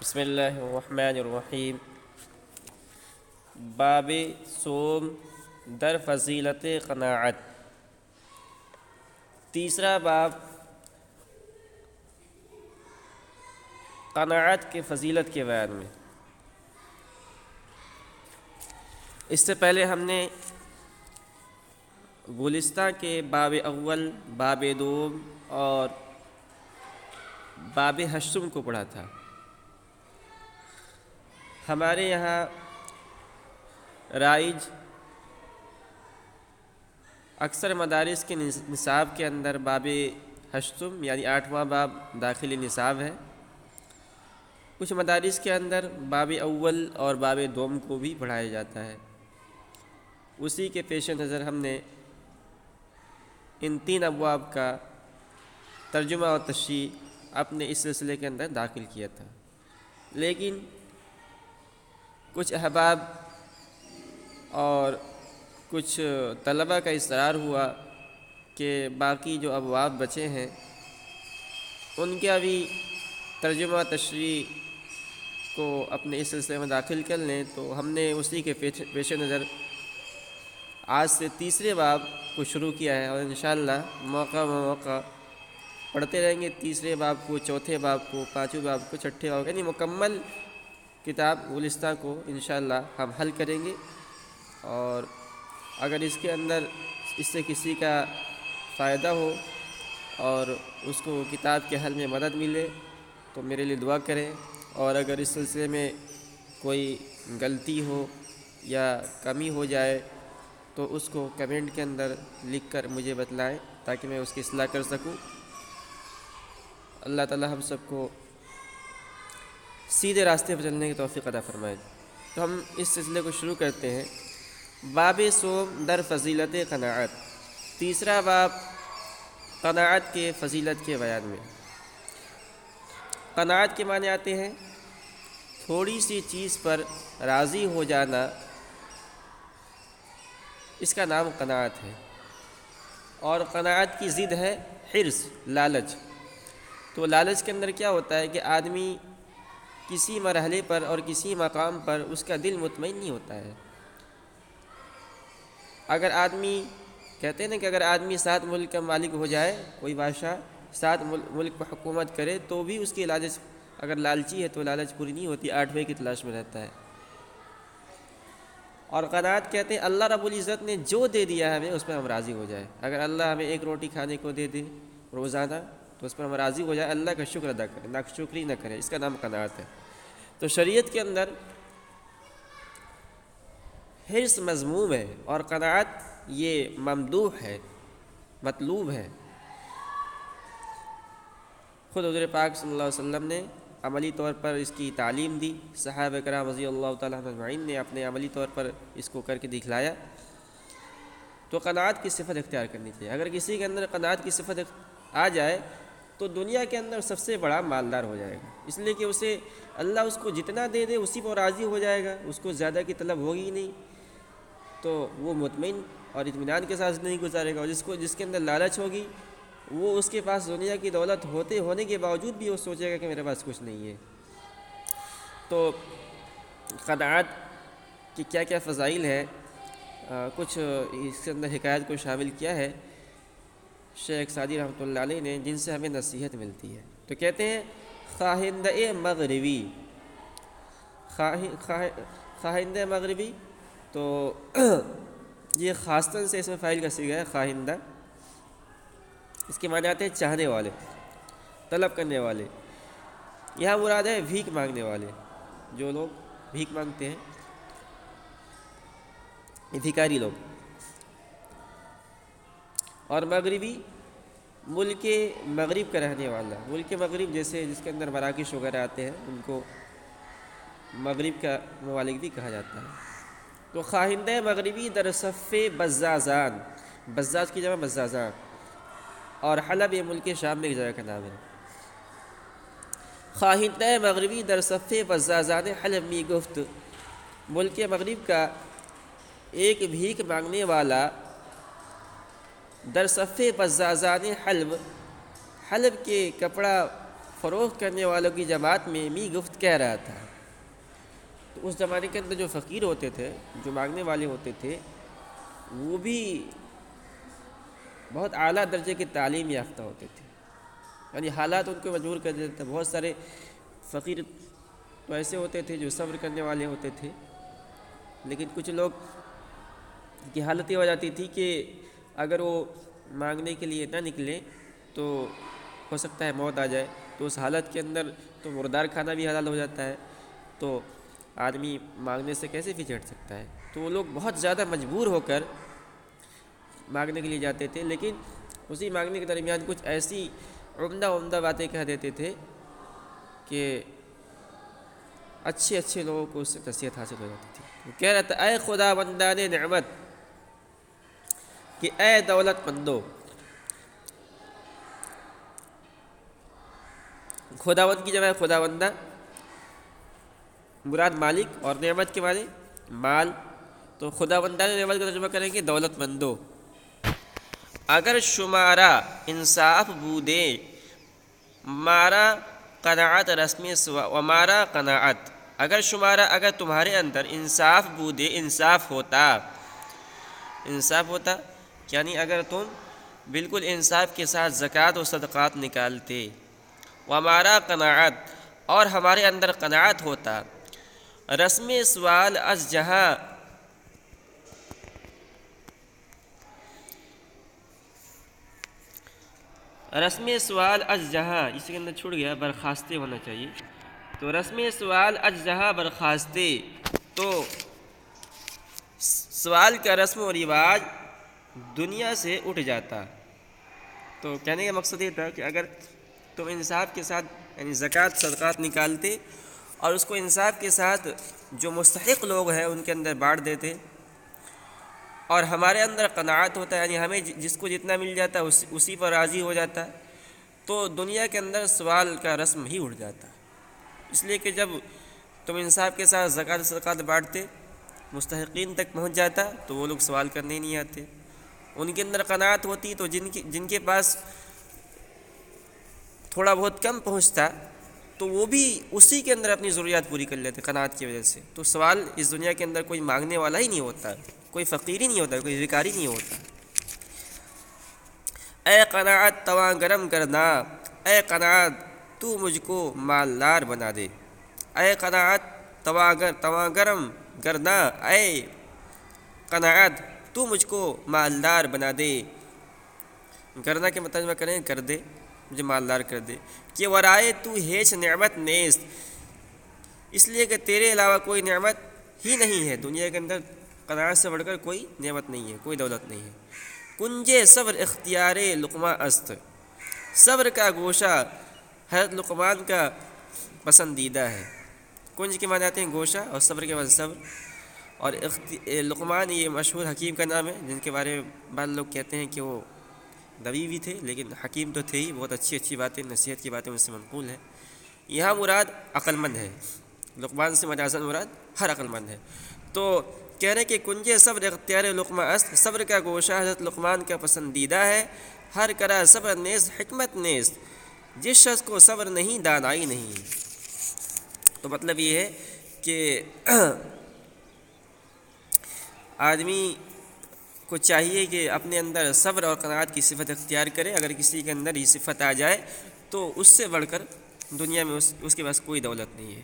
بسم اللہ الرحمن الرحیم۔ باب صوم در فضیلت قناعت۔ تیسرا باب قناعت کے فضیلت کے بیان میں۔ اس سے پہلے ہم نے گلستہ کے باب اول، باب دوم اور باب ہشتم کو پڑھا تھا۔ ہمارے یہاں رائج اکثر مدارس کے نصاب کے اندر باب ہشتم یعنی 8واں باب داخلی نصاب ہے۔ کچھ مدارس کے اندر باب اول اور باب دوم کو بھی پڑھایا جاتا ہے۔ اسی کے پیش نظر ہم نے ان 3 ابواب کا ترجمہ اور تشریح اپنے اس سلسلے کے اندر داخل کیا تھا، لیکن کچھ احباب اور کچھ طلبہ کا اصرار ہوا کہ باقی جو ابواب بچے ہیں ان کا بھی ترجمہ تشریح کو اپنے اس سلسلے میں داخل کر لیں، تو ہم نے اسی کے پیش نظر آج سے تیسرے باب کو شروع کیا ہے، اور انشاءاللہ موقع بموقع پڑھتے رہیں گے۔ تیسرے باب کو، چوتھے باب کو، پانچویں باب کو، چھٹے باب کو، یعنی مکمل کتاب گلستہ کو انشاءاللہ ہم حل کریں گے۔ اور اگر اس کے اندر اس سے کسی کا فائدہ ہو اور اس کو کتاب کے حل میں مدد ملے تو میرے لیے دعا کریں، اور اگر اس سلسلے میں کوئی غلطی ہو یا کمی ہو جائے تو اس کو کمنٹ کے اندر لکھ کر مجھے بتلائیں تاکہ میں اس کی اصلاح کر سکوں۔ اللہ تعالی ہم سب کو سیدھے راستے پر چلنے کی توفیق عطا فرمائے۔ تو ہم اس سلسلے کو شروع کرتے ہیں۔ باب صوم در فضیلت قناعت، تیسرا باب قناعت کے فضیلت کے بیان میں۔ قناعت کے معنی آتے ہیں تھوڑی سی چیز پر راضی ہو جانا، اس کا نام قناعت ہے۔ اور قناعت کی ضد ہے حرص، لالچ۔ تو لالچ کے اندر کیا ہوتا ہے کہ آدمی کسی مرحلے پر اور کسی مقام پر اس کا دل مطمئن نہیں ہوتا ہے۔ اگر آدمی کہتے ہیں نا کہ اگر آدمی 7 ملک کا مالک ہو جائے، کوئی بادشاہ 7 ملک پر حکومت کرے تو بھی اس کی لالچ، اگر لالچی ہے تو لالچ پوری نہیں ہوتی، 8ویں کی تلاش میں رہتا ہے۔ اور قناعت کہتے ہیں اللہ رب العزت نے جو دے دیا ہے ہمیں اس پر ہم راضی ہو جائے۔ اگر اللہ ہمیں 1 روٹی کھانے کو دے دے روزانہ تو اس پر ہم راضی ہو جائے، اللہ کا شکر ادا کریں، ناشکری نہ کریں، اس کا نام قناعت ہے۔ تو شریعت کے اندر حرص مذموم ہے اور قناعت یہ ممدوح ہے، مطلوب ہے۔ خود حضور پاک صلی اللہ علیہ وسلم نے عملی طور پر اس کی تعلیم دی، صحابہ کرام رضی اللہ تعالیٰ عنہ اجمعین نے اپنے عملی طور پر اس کو کر کے دکھلایا۔ تو قناعت کی صفت اختیار کرنی چاہیے۔ اگر کسی کے اندر قناعت کی صفت آ جائے تو دنیا کے اندر سب سے بڑا مالدار ہو جائے گا، اس لیے کہ اسے اللہ اس کو جتنا دے دے اسی پر راضی ہو جائے گا، اس کو زیادہ کی طلب ہوگی ہی نہیں، تو وہ مطمئن اور اطمینان کے ساتھ نہیں گزارے گا۔ اور جس کے اندر لالچ ہوگی وہ اس کے پاس دنیا کی دولت ہونے کے باوجود بھی وہ سوچے گا کہ میرے پاس کچھ نہیں ہے۔ تو قناعت کی کیا کیا فضائل ہے، کچھ اس کے اندر حکایت کو شامل کیا ہے شیخ سعدی رحمۃ اللہ علیہ نے، جن سے ہمیں نصیحت ملتی ہے۔ تو کہتے ہیں خواہندہ مغربی، خواہندہ مغربی، تو یہ خاصتاً سے اس میں فاعل کا صیغہ ہے خواہندہ، اس کے معنی آتے ہیں چاہنے والے، طلب کرنے والے۔ یہاں مراد ہے بھیک مانگنے والے، جو لوگ بھیک مانگتے ہیں، یہ بھکاری لوگ۔ اور مغربی ملک مغرب کا رہنے والا، ملک مغرب جیسے جس کے اندر مراکش وغیرہ آتے ہیں ان کو مغرب کا ممالک بھی کہا جاتا ہے۔ تو خواہندہ مغربی در صف بزازان، بزاز کی جمع بزازان، اور حلب یہ ملک شام میں ایک جگہ کا نام ہے۔ خواہندہ مغربی در صف بزازان حلب می گفت، ملک مغرب کا ایک بھیک مانگنے والا در صف بزازان حلب، حلب کے کپڑا فروخت کرنے والوں کی جماعت میں می گفت کہہ رہا تھا۔ تو اس زمانے کے اندر جو فقیر ہوتے تھے، جو مانگنے والے ہوتے تھے، وہ بھی بہت اعلیٰ درجے کی تعلیم یافتہ ہوتے تھے، یعنی حالات ان کو مجبور کر دیتے تھے۔ بہت سارے فقیر تو ایسے ہوتے تھے جو صبر کرنے والے ہوتے تھے، لیکن کچھ لوگ کی حالت یہ ہو جاتی تھی کہ اگر وہ مانگنے کے لیے نہ نکلے تو ہو سکتا ہے موت آ جائے، تو اس حالت کے اندر تو مردار کھانا بھی حلال ہو جاتا ہے، تو آدمی مانگنے سے کیسے بھی ہٹ سکتا ہے۔ تو وہ لوگ بہت زیادہ مجبور ہو کر مانگنے کے لیے جاتے تھے، لیکن اسی مانگنے کے درمیان کچھ ایسی عمدہ باتیں کہہ دیتے تھے کہ اچھے لوگوں کو اس سے نصیحت حاصل ہو جاتی تھی۔ وہ کہہ رہا تھا اے خدا بندان نعمت، کہ اے دولت مندو۔ خداوند کی جگہ خداوندہ، مراد مالک، اور نعمت کے معنی مال، تو خداوندان نعمت کا ترجمہ کریں گے دولت مندو۔ اگر شمارا انصاف بودے مارا قناعت رسم سوا ومارا قناعت، اگر شمارا اگر تمہارے اندر انصاف بودے انصاف ہوتا یعنی اگر تم بالکل انصاف کے ساتھ زکوٰۃ و صدقات نکالتے، ومارا قناعت اور ہمارے اندر قناعت ہوتا، رسم سوال از جہاں رسم سوال از جہاں، اس کے اندر چھوڑ گیا برخاستے ہونا چاہیے، تو رسم سوال از جہاں برخاستے، تو سوال کا رسم و رواج دنیا سے اٹھ جاتا۔ تو کہنے کا مقصد یہ تھا کہ اگر تم انصاف کے ساتھ یعنی زکوٰۃ صدقات نکالتے اور اس کو انصاف کے ساتھ جو مستحق لوگ ہیں ان کے اندر بانٹ دیتے، اور ہمارے اندر قناعت ہوتا ہے یعنی ہمیں جس کو جتنا مل جاتا اسی پر راضی ہو جاتا، تو دنیا کے اندر سوال کا رسم ہی اٹھ جاتا۔ اس لیے کہ جب تم انصاف کے ساتھ زکوٰۃ صدقات بانٹتے، مستحقین تک پہنچ جاتا، تو وہ لوگ سوال کرنے ہی نہیں آتے۔ ان کے اندر قناعت ہوتی، تو جن کے پاس تھوڑا بہت کم پہنچتا، تو وہ بھی اسی کے اندر اپنی ضروریات پوری کر لیتے قناعت کی وجہ سے۔ تو سوال اس دنیا کے اندر کوئی مانگنے والا ہی نہیں ہوتا، کوئی فقیر ہی نہیں ہوتا، کوئی بھکاری نہیں ہوتا۔ اے قناعت تواں گرم کرنا، اے قناعت تو مجھ کو مالدار بنا دے، اے قناعت تواں گرم کرنا، اے قناعت تو مجھ کو مالدار بنا دے۔ کرنا کے ترجمہ کریں کر دے، مجھے مالدار کر دے، کہ ورائے تو ہیچ نعمت نیست، اس لیے کہ تیرے علاوہ کوئی نعمت ہی نہیں ہے۔ دنیا کے اندر قناعت سے بڑھ کر کوئی نعمت نہیں ہے، کوئی دولت نہیں ہے۔ کنجے صبر اختیار لقمہ است، صبر کا گوشہ حضرت لقمان کا پسندیدہ ہے۔ کنج کے معنی آتے ہیں گوشہ، اور صبر کے بعد صبر، اور لقمان یہ مشہور حکیم کا نام ہے، جن کے بارے میں بعض لوگ کہتے ہیں کہ وہ نبی بھی تھے لیکن حکیم تو تھے ہی، بہت اچھی باتیں نصیحت کی باتیں ان سے منقول ہیں۔ یہاں مراد عقل مند ہے، لقمان سے مجازاً مراد ہر عقل مند ہے۔ تو کہہ رہے کہ کنجے صبر اختیار لقمہ است، صبر کا گوشہ حضرت لقمان کا پسندیدہ ہے، ہر کرا صبر نیز حکمت نیز، جس شخص کو صبر نہیں دانائی نہیں۔ تو مطلب یہ ہے کہ آدمی کو چاہیے کہ اپنے اندر صبر اور قناعت کی صفت اختیار کرے۔ اگر کسی کے اندر یہ صفت آ جائے تو اس سے بڑھ کر دنیا میں اس کے پاس کوئی دولت نہیں ہے۔